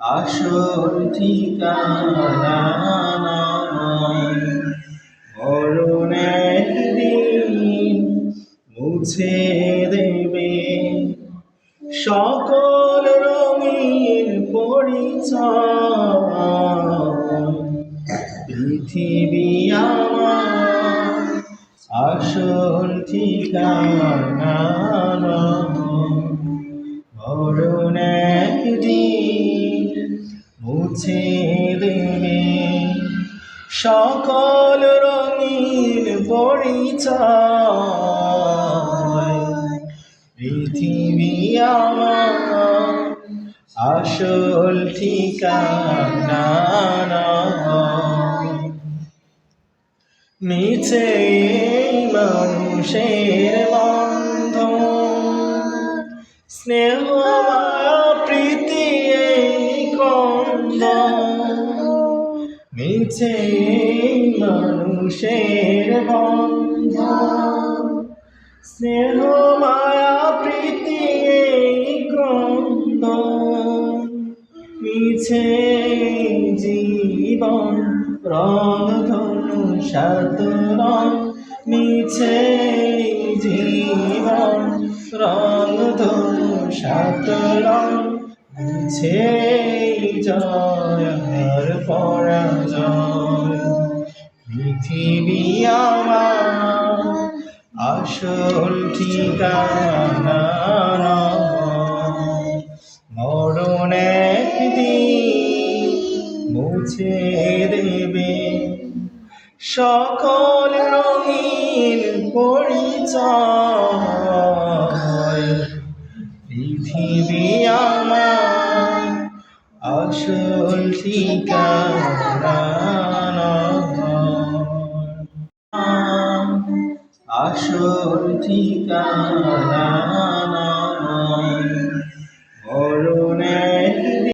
আসল ঠিকানা নয়। মরণ একদিন মুছে দেবে সকল রঙিন পরিচয়। পৃথিবী আমার আসল ঠিকানা নয়। মরণ একদিন মুছে দেবে সকল রঙিন পরিচয়। পৃথিবী আমার আসল ঠিকানা নয়। মিছে মানুষের বন্ধন, স্নেহ মায়া প্রীতি এই ক্রন্দন। মিছে মানুষের বন্ধন, স্নেহ মায়া প্রীতি এই ক্রন্দন। মিছে জীবন রংধনু সাত রং। মিছে জীবন রংধনু সাত রং। মিছে জয় আর পরাজয়। পৃথিবী আমার আসল ঠিকানা নয়। মরণ একদিন মুছে দেবে সকল রঙিন পরিচয়। পৃথিবী আমার আসল ঠিকানা নয়। আসল ঠিকানা